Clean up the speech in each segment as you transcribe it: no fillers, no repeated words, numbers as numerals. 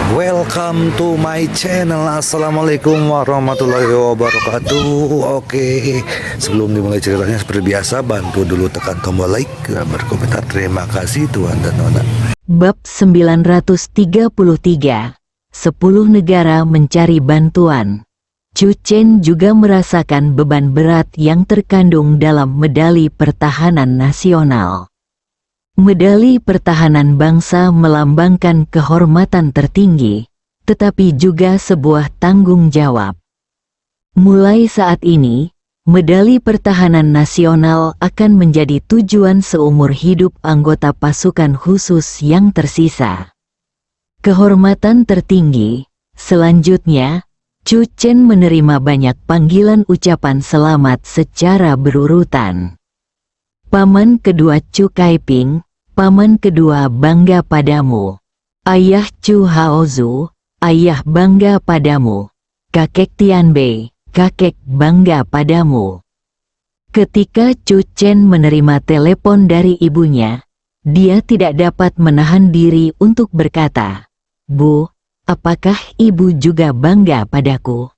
Welcome to my channel. Assalamualaikum warahmatullahi wabarakatuh. Oke, sebelum dimulai ceritanya seperti biasa, bantu dulu tekan tombol like dan berkomentar. Terima kasih Tuhan dan Nona. Bab 933, 10 negara mencari bantuan. Chu Chen juga merasakan beban berat yang terkandung dalam medali pertahanan nasional. Medali pertahanan bangsa melambangkan kehormatan tertinggi, tetapi juga sebuah tanggung jawab. Mulai saat ini, medali pertahanan nasional akan menjadi tujuan seumur hidup anggota pasukan khusus yang tersisa. Kehormatan tertinggi. Selanjutnya, Chu Chen menerima banyak panggilan ucapan selamat secara berurutan. Paman kedua Chu Kaiping, paman kedua bangga padamu. Ayah Chu Haozu, ayah bangga padamu. Kakek Tianbei, kakek bangga padamu. Ketika Chu Chen menerima telepon dari ibunya, dia tidak dapat menahan diri untuk berkata, "Bu, apakah ibu juga bangga padaku?"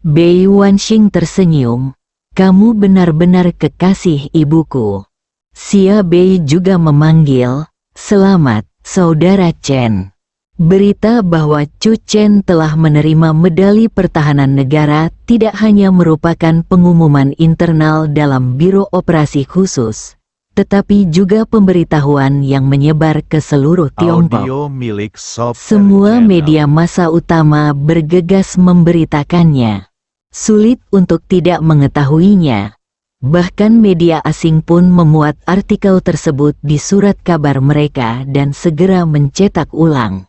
Bei Wanxing tersenyum, "Kamu benar-benar kekasih ibuku." Xia Bei juga memanggil, "Selamat, Saudara Chen." Berita bahwa Chu Chen telah menerima medali pertahanan negara tidak hanya merupakan pengumuman internal dalam Biro Operasi Khusus, tetapi juga pemberitahuan yang menyebar ke seluruh Tiongkok. Semua media massa utama bergegas memberitakannya. Sulit untuk tidak mengetahuinya. Bahkan media asing pun memuat artikel tersebut di surat kabar mereka dan segera mencetak ulang.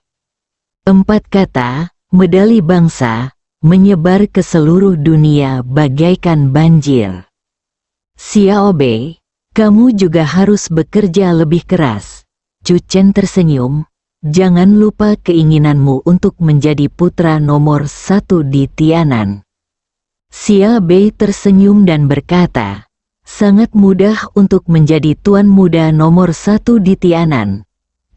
4 kata, medali bangsa, menyebar ke seluruh dunia bagaikan banjir. Xiao Bei, kamu juga harus bekerja lebih keras. Chu Chen tersenyum, jangan lupa keinginanmu untuk menjadi putra nomor 1 di Tianan. Xia Bei tersenyum dan berkata, sangat mudah untuk menjadi tuan muda nomor 1 di Tianan.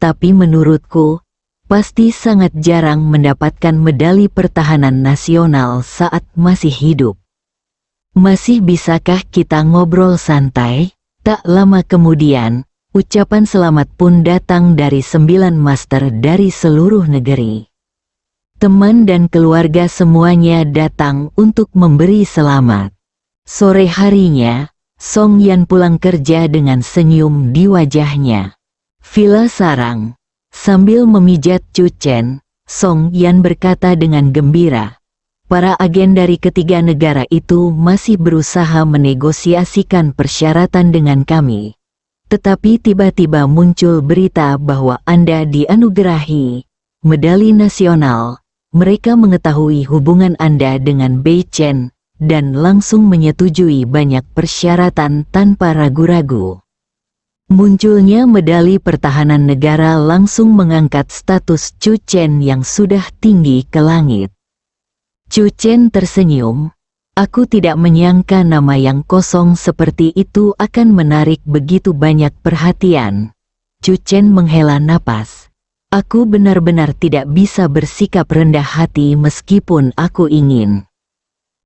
Tapi menurutku, pasti sangat jarang mendapatkan medali pertahanan nasional saat masih hidup. Masih bisakah kita ngobrol santai? Tak lama kemudian, ucapan selamat pun datang dari 9 master dari seluruh negeri. Teman dan keluarga semuanya datang untuk memberi selamat. Sore harinya, Song Yan pulang kerja dengan senyum di wajahnya. Villa Sarang. Sambil memijat Chu Chen, Song Yan berkata dengan gembira, para agen dari ketiga negara itu masih berusaha menegosiasikan persyaratan dengan kami. Tetapi tiba-tiba muncul berita bahwa Anda dianugerahi medali nasional. Mereka mengetahui hubungan Anda dengan Bei Chen, dan langsung menyetujui banyak persyaratan tanpa ragu-ragu. Munculnya medali pertahanan negara langsung mengangkat status Chu Chen yang sudah tinggi ke langit. Chu Chen tersenyum, aku tidak menyangka nama yang kosong seperti itu akan menarik begitu banyak perhatian. Chu Chen menghela napas. Aku benar-benar tidak bisa bersikap rendah hati meskipun aku ingin.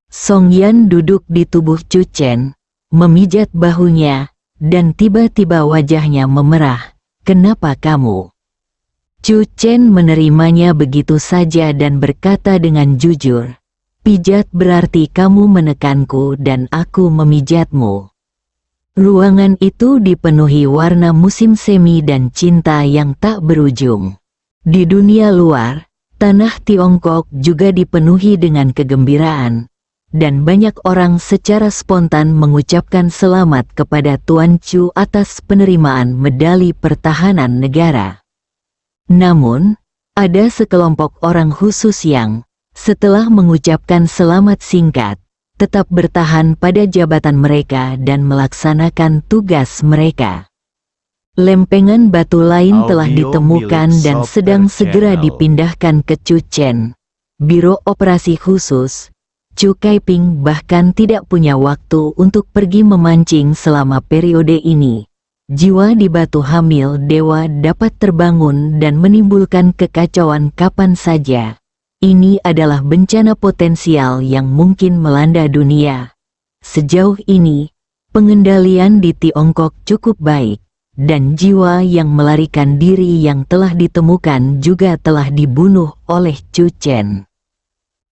Song Yan duduk di tubuh Chu Chen, memijat bahunya, dan tiba-tiba wajahnya memerah. Kenapa kamu? Chu Chen menerimanya begitu saja dan berkata dengan jujur, pijat berarti kamu menekanku dan aku memijatmu. Ruangan itu dipenuhi warna musim semi dan cinta yang tak berujung. Di dunia luar, tanah Tiongkok juga dipenuhi dengan kegembiraan, dan banyak orang secara spontan mengucapkan selamat kepada Tuan Chu atas penerimaan medali pertahanan negara. Namun, ada sekelompok orang khusus yang, setelah mengucapkan selamat singkat, tetap bertahan pada jabatan mereka dan melaksanakan tugas mereka. Lempengan batu lain telah ditemukan dan sedang segera dipindahkan ke Chu Chen. Biro Operasi Khusus, Chu Kaiping bahkan tidak punya waktu untuk pergi memancing selama periode ini. jiwa di batu hamil dewa dapat terbangun dan menimbulkan kekacauan kapan saja. Ini adalah bencana potensial yang mungkin melanda dunia. Sejauh ini, pengendalian di Tiongkok cukup baik, dan jiwa yang melarikan diri yang telah ditemukan juga telah dibunuh oleh Chu Chen.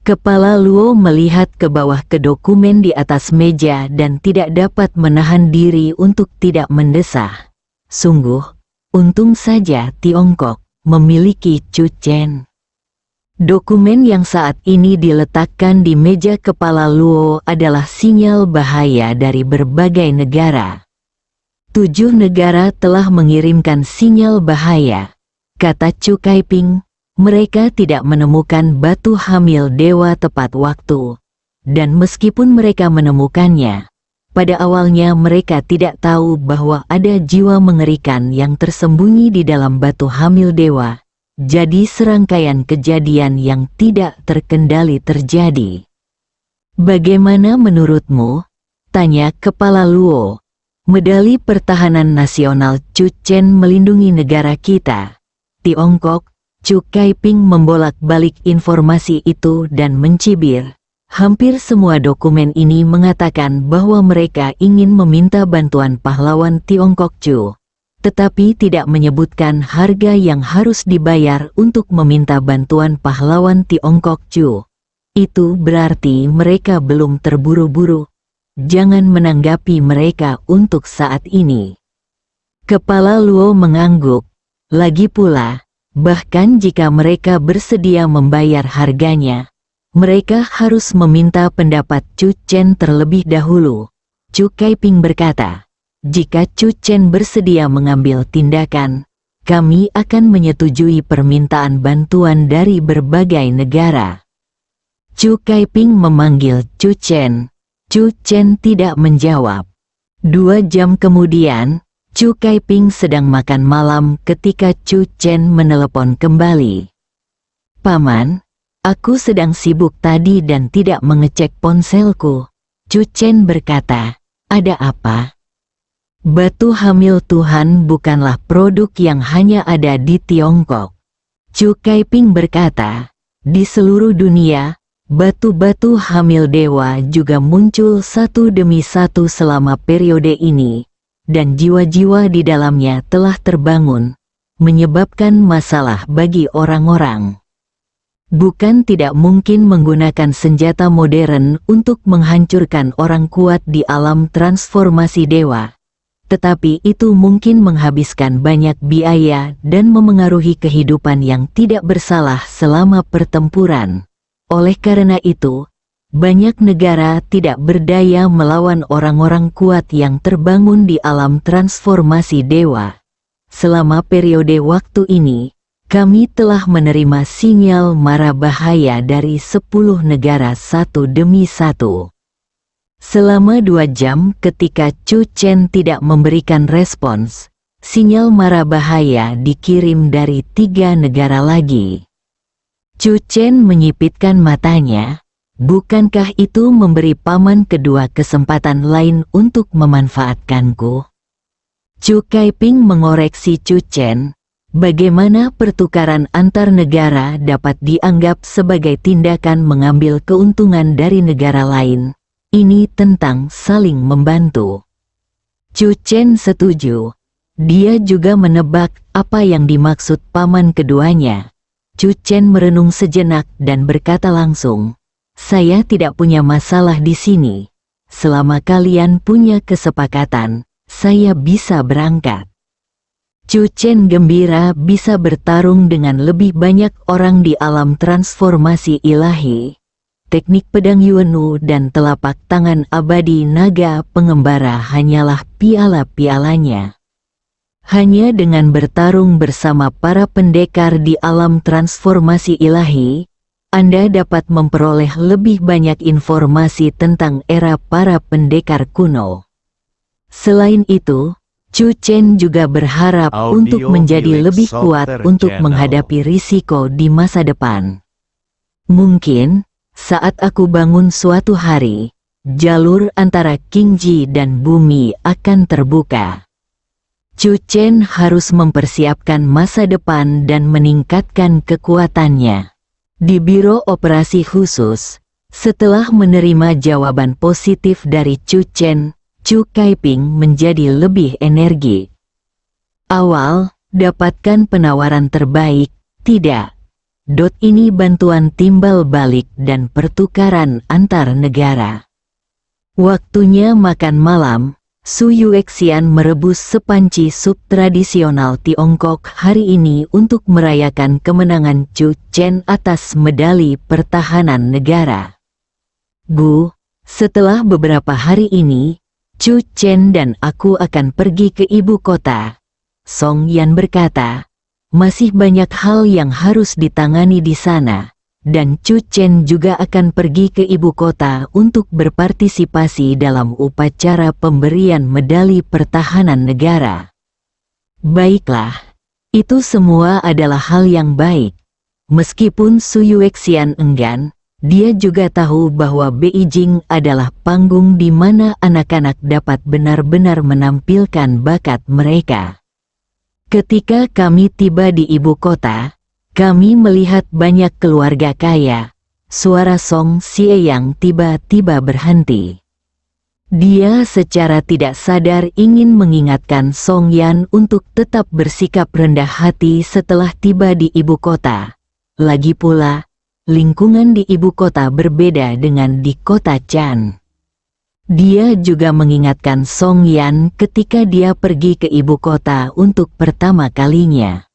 Kepala Luo melihat ke bawah ke dokumen di atas meja dan tidak dapat menahan diri untuk tidak mendesah. Sungguh, untung saja Tiongkok memiliki Chu Chen. Dokumen yang saat ini diletakkan di meja kepala Luo adalah sinyal bahaya dari berbagai negara. 7 negara telah mengirimkan sinyal bahaya, kata Chu Kaiping. Mereka tidak menemukan batu hamil dewa tepat waktu, dan meskipun mereka menemukannya, pada awalnya mereka tidak tahu bahwa ada jiwa mengerikan yang tersembunyi di dalam batu hamil dewa. Jadi serangkaian kejadian yang tidak terkendali terjadi. Bagaimana menurutmu? Tanya Kepala Luo. Medali Pertahanan Nasional Chu Chen melindungi negara kita, Tiongkok. Chu Kaiping membolak-balik informasi itu dan mencibir. Hampir semua dokumen ini mengatakan bahwa mereka ingin meminta bantuan pahlawan Tiongkok Chu, tetapi tidak menyebutkan harga yang harus dibayar untuk meminta bantuan pahlawan Tiongkok Chu. Itu berarti mereka belum terburu-buru. Jangan menanggapi mereka untuk saat ini. Kepala Luo mengangguk. Lagi pula, bahkan jika mereka bersedia membayar harganya, mereka harus meminta pendapat Chu Chen terlebih dahulu. Chu Kaiping berkata, jika Chu Chen bersedia mengambil tindakan, kami akan menyetujui permintaan bantuan dari berbagai negara. Chu Kaiping memanggil Chu Chen. Chu Chen tidak menjawab. 2 jam kemudian, Chu Kaiping sedang makan malam ketika Chu Chen menelepon kembali. Paman, aku sedang sibuk tadi dan tidak mengecek ponselku. Chu Chen berkata, ada apa? Batu hamil Tuhan bukanlah produk yang hanya ada di Tiongkok. Chu Kaiping berkata, di seluruh dunia, batu-batu hamil dewa juga muncul satu demi satu selama periode ini. Dan jiwa-jiwa di dalamnya telah terbangun, menyebabkan masalah bagi orang-orang. Bukan tidak mungkin menggunakan senjata modern untuk menghancurkan orang kuat di alam transformasi dewa, tetapi itu mungkin menghabiskan banyak biaya dan memengaruhi kehidupan yang tidak bersalah selama pertempuran. Oleh karena itu, banyak negara tidak berdaya melawan orang-orang kuat yang terbangun di alam transformasi dewa. Selama periode waktu ini, kami telah menerima sinyal mara bahaya dari 10 negara satu demi satu. Selama 2 jam ketika Chu Chen tidak memberikan respons, sinyal mara bahaya dikirim dari 3 negara lagi. Chu Chen menyipitkan matanya. Bukankah itu memberi paman kedua kesempatan lain untuk memanfaatkanku? Chu Kaiping mengoreksi Chu Chen. Bagaimana pertukaran antar negara dapat dianggap sebagai tindakan mengambil keuntungan dari negara lain? Ini tentang saling membantu. Chu Chen setuju. Dia juga menebak apa yang dimaksud paman keduanya. Chu Chen merenung sejenak dan berkata langsung, saya tidak punya masalah di sini. Selama kalian punya kesepakatan, saya bisa berangkat. Chu Chen gembira bisa bertarung dengan lebih banyak orang di alam transformasi ilahi. Teknik pedang Yuanwu dan telapak tangan abadi naga pengembara hanyalah piala-pialanya. Hanya dengan bertarung bersama para pendekar di alam transformasi ilahi, Anda dapat memperoleh lebih banyak informasi tentang era para pendekar kuno. Selain itu, Chu Chen juga berharap untuk menjadi lebih kuat untuk menghadapi risiko di masa depan. Mungkin, saat aku bangun suatu hari, jalur antara Qingji dan bumi akan terbuka. Chu Chen harus mempersiapkan masa depan dan meningkatkan kekuatannya. Di Biro Operasi Khusus, setelah menerima jawaban positif dari Chu Chen, Chu Kaiping menjadi lebih energi. Awal, dapatkan penawaran terbaik, tidak. Ini bantuan timbal balik dan pertukaran antar negara. Waktunya makan malam. Su Yuexian merebus sepanci sup tradisional Tiongkok hari ini untuk merayakan kemenangan Chu Chen atas medali pertahanan negara. Bu, setelah beberapa hari ini, Chu Chen dan aku akan pergi ke ibu kota. Song Yan berkata, masih banyak hal yang harus ditangani di sana. Dan Chu Chen juga akan pergi ke ibu kota untuk berpartisipasi dalam upacara pemberian medali pertahanan negara. Baiklah, itu semua adalah hal yang baik. Meskipun Su Yuexian enggan, dia juga tahu bahwa Beijing adalah panggung di mana anak-anak dapat benar-benar menampilkan bakat mereka. Ketika kami tiba di ibu kota, kami melihat banyak keluarga kaya. Suara Song Xie yang tiba-tiba berhenti. Dia secara tidak sadar ingin mengingatkan Song Yan untuk tetap bersikap rendah hati setelah tiba di ibu kota. Lagi pula, lingkungan di ibu kota berbeda dengan di kota Chan. Dia juga mengingatkan Song Yan ketika dia pergi ke ibu kota untuk pertama kalinya.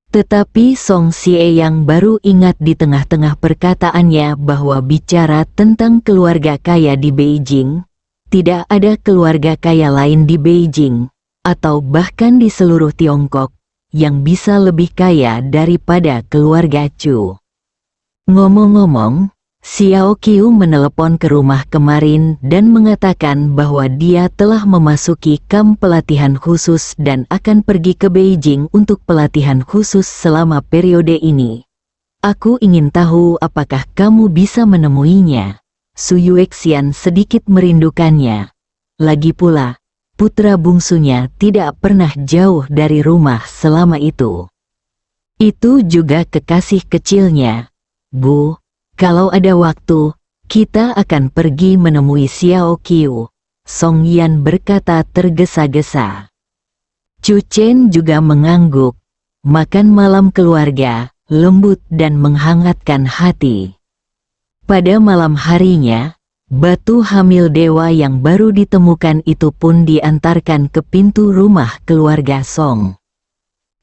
Tetapi Song Xie yang baru ingat di tengah-tengah perkataannya bahwa bicara tentang keluarga kaya di Beijing, tidak ada keluarga kaya lain di Beijing, atau bahkan di seluruh Tiongkok, yang bisa lebih kaya daripada keluarga Chu. Ngomong-ngomong, Xiao Qiu menelepon ke rumah kemarin dan mengatakan bahwa dia telah memasuki kamp pelatihan khusus dan akan pergi ke Beijing untuk pelatihan khusus selama periode ini. Aku ingin tahu apakah kamu bisa menemuinya. Su Yuexian sedikit merindukannya. Lagi pula, putra bungsunya tidak pernah jauh dari rumah selama itu. Itu juga kekasih kecilnya. Bu, kalau ada waktu, kita akan pergi menemui Xiao Qiu. Song Yan berkata tergesa-gesa. Chu Chen juga mengangguk. Makan malam keluarga, lembut dan menghangatkan hati. Pada malam harinya, batu hamil dewa yang baru ditemukan itu pun diantarkan ke pintu rumah keluarga Song.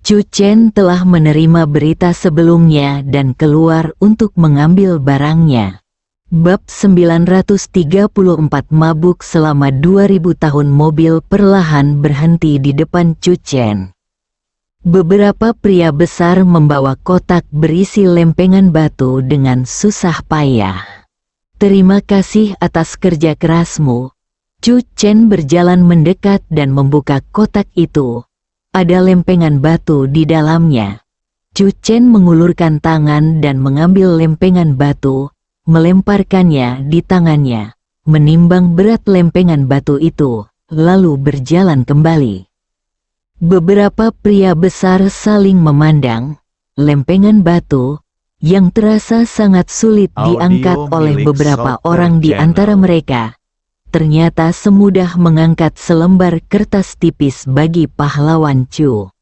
Chu Chen telah menerima berita sebelumnya dan keluar untuk mengambil barangnya. Bab 934 mabuk selama 2000 tahun. Mobil perlahan berhenti di depan Chu Chen. Beberapa pria besar membawa kotak berisi lempengan batu dengan susah payah. Terima kasih atas kerja kerasmu. Chu Chen berjalan mendekat dan membuka kotak itu. Ada lempengan batu di dalamnya. Chu Chen mengulurkan tangan dan mengambil lempengan batu, melemparkannya di tangannya, menimbang berat lempengan batu itu, lalu berjalan kembali. Beberapa pria besar saling memandang. Lempengan batu, yang terasa sangat sulit diangkat oleh beberapa orang di antara mereka, ternyata semudah mengangkat selembar kertas tipis bagi pahlawan Chu.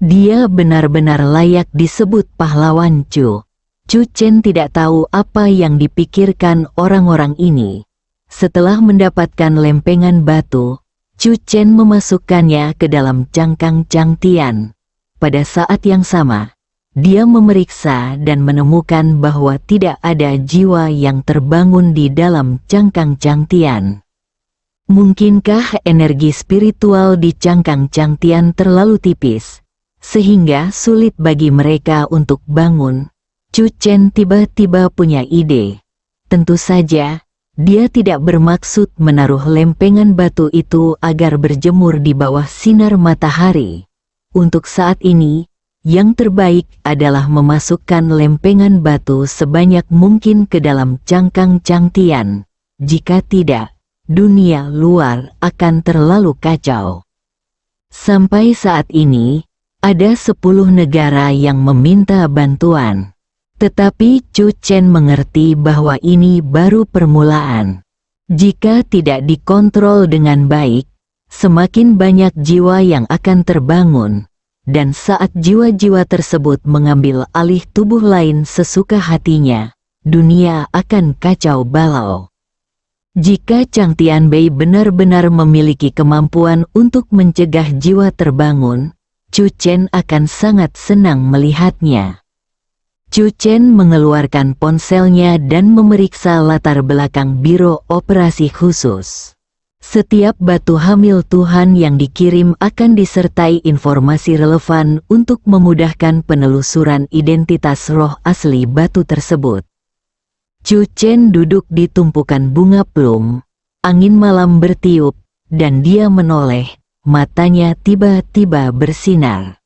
Dia benar-benar layak disebut pahlawan Chu. Chu Chen tidak tahu apa yang dipikirkan orang-orang ini. Setelah mendapatkan lempengan batu, Chu Chen memasukkannya ke dalam cangkang Changtian. Pada saat yang sama, dia memeriksa dan menemukan bahwa tidak ada jiwa yang terbangun di dalam cangkang Changtian. Mungkinkah energi spiritual di cangkang Changtian terlalu tipis, sehingga sulit bagi mereka untuk bangun? Chu Chen tiba-tiba punya ide. Tentu saja, dia tidak bermaksud menaruh lempengan batu itu agar berjemur di bawah sinar matahari. Untuk saat ini, yang terbaik adalah memasukkan lempengan batu sebanyak mungkin ke dalam cangkang Changtian. Jika tidak, dunia luar akan terlalu kacau. Sampai saat ini, ada 10 negara yang meminta bantuan. Tetapi Chu Chen mengerti bahwa ini baru permulaan. Jika tidak dikontrol dengan baik, semakin banyak jiwa yang akan terbangun, dan saat jiwa-jiwa tersebut mengambil alih tubuh lain sesuka hatinya, dunia akan kacau balau. Jika Chang Tianbei benar-benar memiliki kemampuan untuk mencegah jiwa terbangun, Chu Chen akan sangat senang melihatnya. Chu Chen mengeluarkan ponselnya dan memeriksa latar belakang Biro Operasi Khusus. Setiap batu hamil Tuhan yang dikirim akan disertai informasi relevan untuk memudahkan penelusuran identitas roh asli batu tersebut. Chu Chen duduk di tumpukan bunga plum, angin malam bertiup, dan dia menoleh, matanya tiba-tiba bersinar.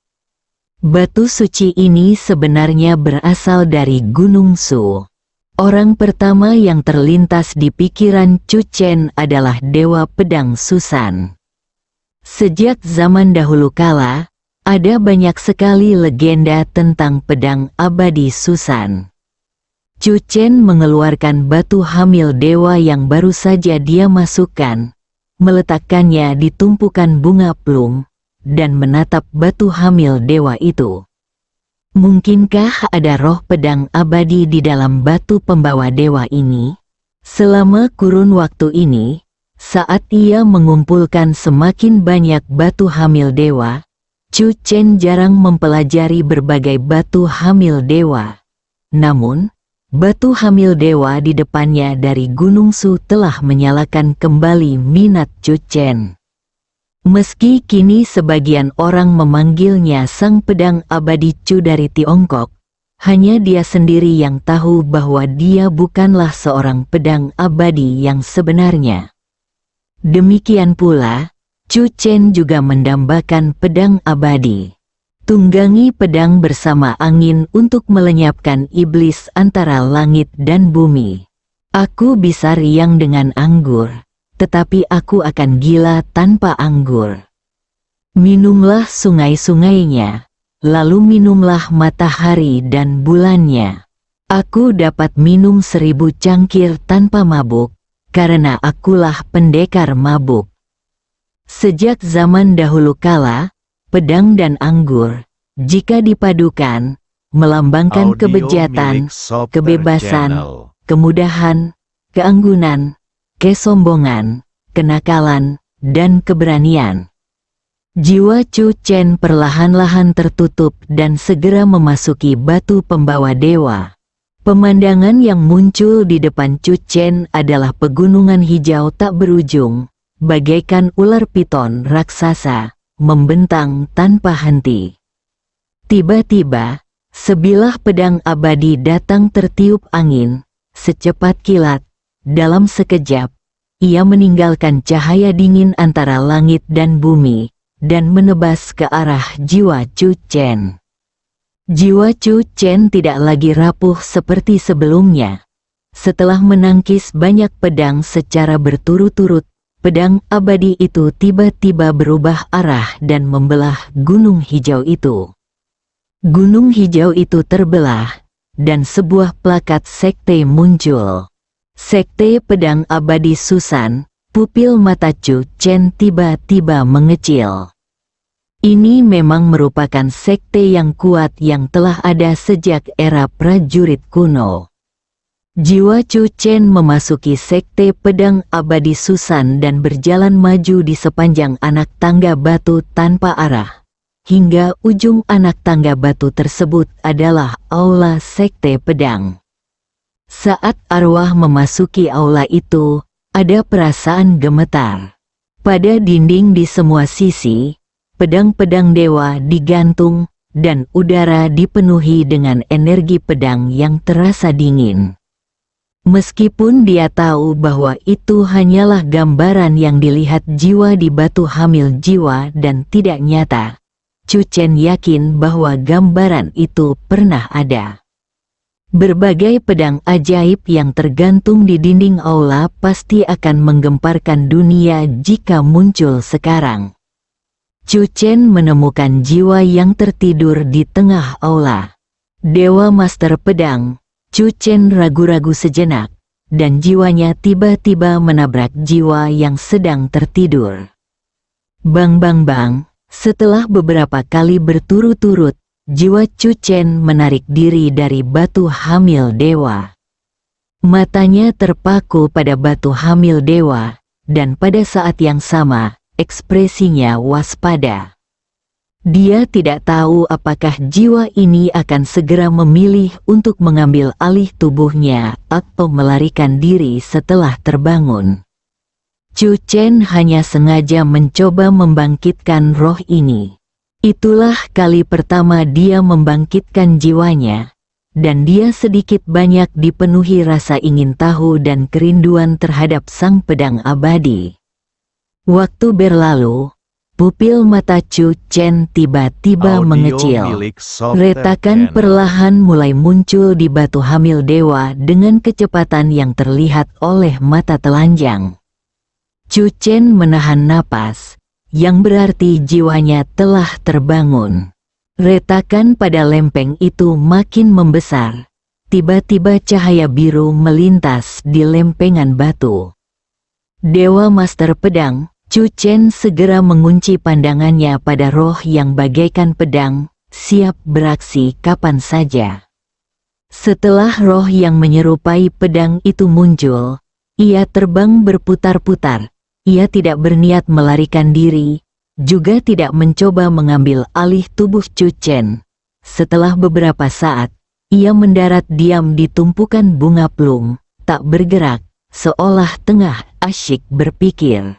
Batu suci ini sebenarnya berasal dari Gunung Su. Orang pertama yang terlintas di pikiran Chu Chen adalah Dewa Pedang Susan. Sejak zaman dahulu kala, ada banyak sekali legenda tentang pedang abadi Susan. Chu Chen mengeluarkan batu hamil dewa yang baru saja dia masukkan, meletakkannya di tumpukan bunga plum, dan menatap batu hamil dewa itu. Mungkinkah ada roh pedang abadi di dalam batu pembawa dewa ini? Selama kurun waktu ini, saat ia mengumpulkan semakin banyak batu hamil dewa, Chu Chen jarang mempelajari berbagai batu hamil dewa. Namun, batu hamil dewa di depannya dari Gunung Su telah menyalakan kembali minat Chu Chen. Meski kini sebagian orang memanggilnya Sang Pedang Abadi Chu dari Tiongkok, hanya dia sendiri yang tahu bahwa dia bukanlah seorang pedang abadi yang sebenarnya. Demikian pula, Chu Chen juga mendambakan pedang abadi. Tunggangi pedang bersama angin untuk melenyapkan iblis antara langit dan bumi. Aku bisa riang dengan anggur, tetapi aku akan gila tanpa anggur. Minumlah sungai-sungainya, lalu minumlah matahari dan bulannya. Aku dapat minum 1000 cangkir tanpa mabuk, karena akulah pendekar mabuk. Sejak zaman dahulu kala, pedang dan anggur, jika dipadukan, melambangkan kebejatan, kebebasan, kemudahan, keanggunan, kesombongan, kenakalan, dan keberanian. Jiwa Chu Chen perlahan-lahan tertutup dan segera memasuki batu pembawa dewa. Pemandangan yang muncul di depan Chu Chen adalah pegunungan hijau tak berujung, bagaikan ular piton raksasa, membentang tanpa henti. Tiba-tiba, sebilah pedang abadi datang tertiup angin, secepat kilat. Dalam sekejap, ia meninggalkan cahaya dingin antara langit dan bumi, dan menebas ke arah jiwa Chu Chen. Jiwa Chu Chen tidak lagi rapuh seperti sebelumnya. Setelah menangkis banyak pedang secara berturut-turut, pedang abadi itu tiba-tiba berubah arah dan membelah gunung hijau itu. Gunung hijau itu terbelah, dan sebuah plakat sekte muncul. Sekte Pedang Abadi Susan. Pupil mata Chu Chen tiba-tiba mengecil. Ini memang merupakan sekte yang kuat yang telah ada sejak era prajurit kuno. Jiwa Chu Chen memasuki sekte Pedang Abadi Susan dan berjalan maju di sepanjang anak tangga batu tanpa arah. Hingga ujung anak tangga batu tersebut adalah aula sekte pedang. Saat arwah memasuki aula itu, ada perasaan gemetar. Pada dinding di semua sisi, pedang-pedang dewa digantung, dan udara dipenuhi dengan energi pedang yang terasa dingin. Meskipun dia tahu bahwa itu hanyalah gambaran yang dilihat jiwa di batu hamil jiwa dan tidak nyata, Chu Chen yakin bahwa gambaran itu pernah ada. Berbagai pedang ajaib yang tergantung di dinding aula pasti akan menggemparkan dunia jika muncul sekarang. Chu Chen menemukan jiwa yang tertidur di tengah aula. Dewa Master Pedang, Chu Chen ragu-ragu sejenak, dan jiwanya tiba-tiba menabrak jiwa yang sedang tertidur. Bang bang bang, setelah beberapa kali berturut-turut, jiwa Chu Chen menarik diri dari batu hamil dewa. Matanya terpaku pada batu hamil dewa, dan pada saat yang sama, ekspresinya waspada. Dia tidak tahu apakah jiwa ini akan segera memilih untuk mengambil alih tubuhnya atau melarikan diri setelah terbangun. Chu Chen hanya sengaja mencoba membangkitkan roh ini. Itulah kali pertama dia membangkitkan jiwanya, dan dia sedikit banyak dipenuhi rasa ingin tahu dan kerinduan terhadap sang pedang abadi. Waktu berlalu, pupil mata Chu Chen tiba-tiba mengecil. Retakan perlahan mulai muncul di batu hamil dewa dengan kecepatan yang terlihat oleh mata telanjang. Chu Chen menahan napas, yang berarti jiwanya telah terbangun. Retakan pada lempeng itu makin membesar. Tiba-tiba cahaya biru melintas di lempengan batu. Dewa Master Pedang, Chu Chen segera mengunci pandangannya pada roh yang bagaikan pedang, siap beraksi kapan saja. Setelah roh yang menyerupai pedang itu muncul, ia terbang berputar-putar. Ia tidak berniat melarikan diri, juga tidak mencoba mengambil alih tubuh Chu Chen. Setelah beberapa saat, ia mendarat diam di tumpukan bunga plum, tak bergerak, seolah tengah asyik berpikir.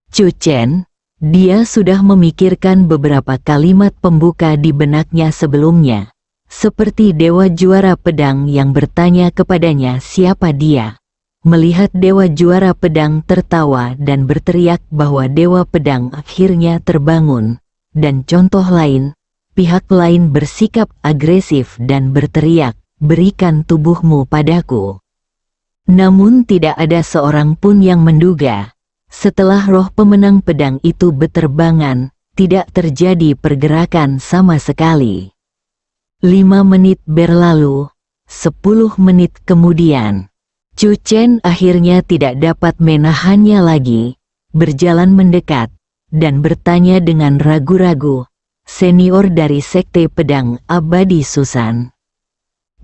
Chu Chen, dia sudah memikirkan beberapa kalimat pembuka di benaknya sebelumnya, seperti dewa juara pedang yang bertanya kepadanya siapa dia. Melihat dewa juara pedang tertawa dan berteriak bahwa dewa pedang akhirnya terbangun, dan contoh lain, pihak lain bersikap agresif dan berteriak, "Berikan tubuhmu padaku." Namun tidak ada seorang pun yang menduga, setelah roh pemenang pedang itu beterbangan, tidak terjadi pergerakan sama sekali. 5 menit berlalu, 10 menit kemudian, Chu Chen akhirnya tidak dapat menahannya lagi, berjalan mendekat, dan bertanya dengan ragu-ragu, "Senior dari Sekte Pedang Abadi Susan?"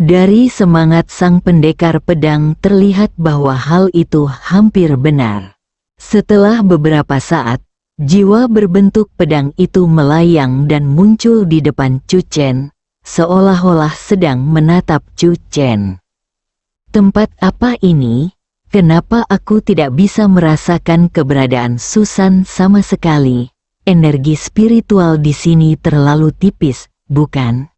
Dari semangat sang pendekar pedang terlihat bahwa hal itu hampir benar. Setelah beberapa saat, jiwa berbentuk pedang itu melayang dan muncul di depan Chu Chen, seolah-olah sedang menatap Chu Chen. "Tempat apa ini? Kenapa aku tidak bisa merasakan keberadaan Susan sama sekali? Energi spiritual di sini terlalu tipis, bukan?"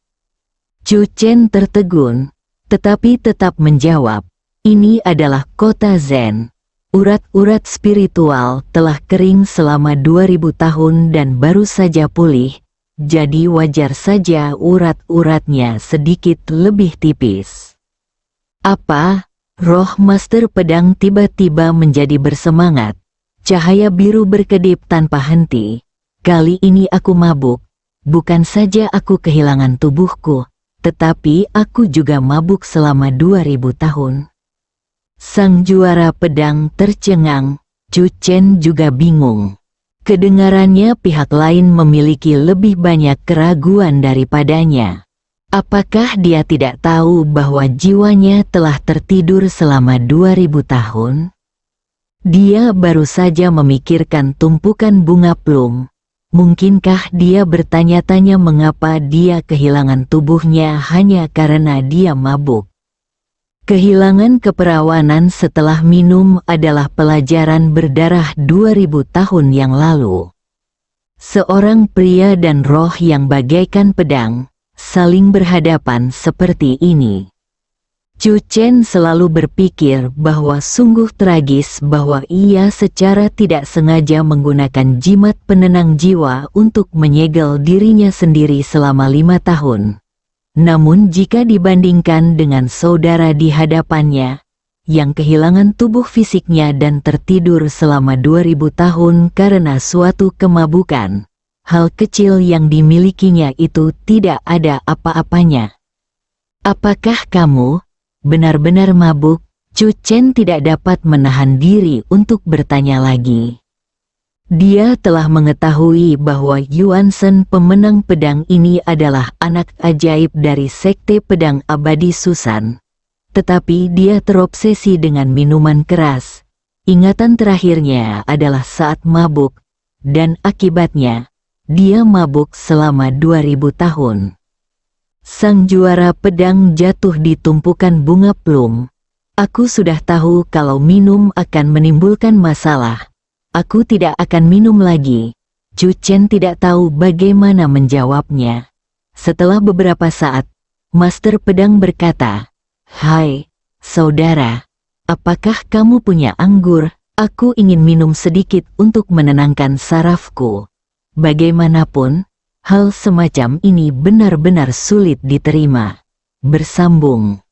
Chu Chen tertegun, tetapi tetap menjawab, "Ini adalah kota Zen. Urat-urat spiritual telah kering selama 2000 tahun dan baru saja pulih, jadi wajar saja urat-uratnya sedikit lebih tipis." "Apa?" Roh Master Pedang tiba-tiba menjadi bersemangat. Cahaya biru berkedip tanpa henti. "Kali ini aku mabuk. Bukan saja aku kehilangan tubuhku, tetapi aku juga mabuk selama 2000 tahun. Sang juara pedang tercengang, Chu Chen juga bingung. Kedengarannya pihak lain memiliki lebih banyak keraguan daripadanya. Apakah dia tidak tahu bahwa jiwanya telah tertidur selama 2000 tahun? Dia baru saja memikirkan tumpukan bunga plum. Mungkinkah dia bertanya-tanya mengapa dia kehilangan tubuhnya hanya karena dia mabuk? Kehilangan keperawanan setelah minum adalah pelajaran berdarah 2000 tahun yang lalu. Seorang pria dan roh yang bagaikan pedang saling berhadapan seperti ini. Chu Chen selalu berpikir bahwa sungguh tragis bahwa ia secara tidak sengaja menggunakan jimat penenang jiwa untuk menyegel dirinya sendiri selama 5 tahun. Namun jika dibandingkan dengan saudara di hadapannya, yang kehilangan tubuh fisiknya dan tertidur selama 2000 tahun karena suatu kemabukan, hal kecil yang dimilikinya itu tidak ada apa-apanya. Apakah kamu benar-benar mabuk? Chu Chen tidak dapat menahan diri untuk bertanya lagi. Dia telah mengetahui bahwa Yuan Shen pemenang pedang ini adalah anak ajaib dari Sekte Pedang Abadi Susan. Tetapi dia terobsesi dengan minuman keras. Ingatan terakhirnya adalah saat mabuk, dan akibatnya, dia mabuk selama 2000 tahun. Sang juara pedang jatuh di tumpukan bunga plum. Aku sudah tahu kalau minum akan menimbulkan masalah. Aku tidak akan minum lagi. Chu Chen tidak tahu bagaimana menjawabnya. Setelah beberapa saat, Master Pedang berkata, "Hai, saudara, apakah kamu punya anggur? Aku ingin minum sedikit untuk menenangkan sarafku." Bagaimanapun, hal semacam ini benar-benar sulit diterima. Bersambung.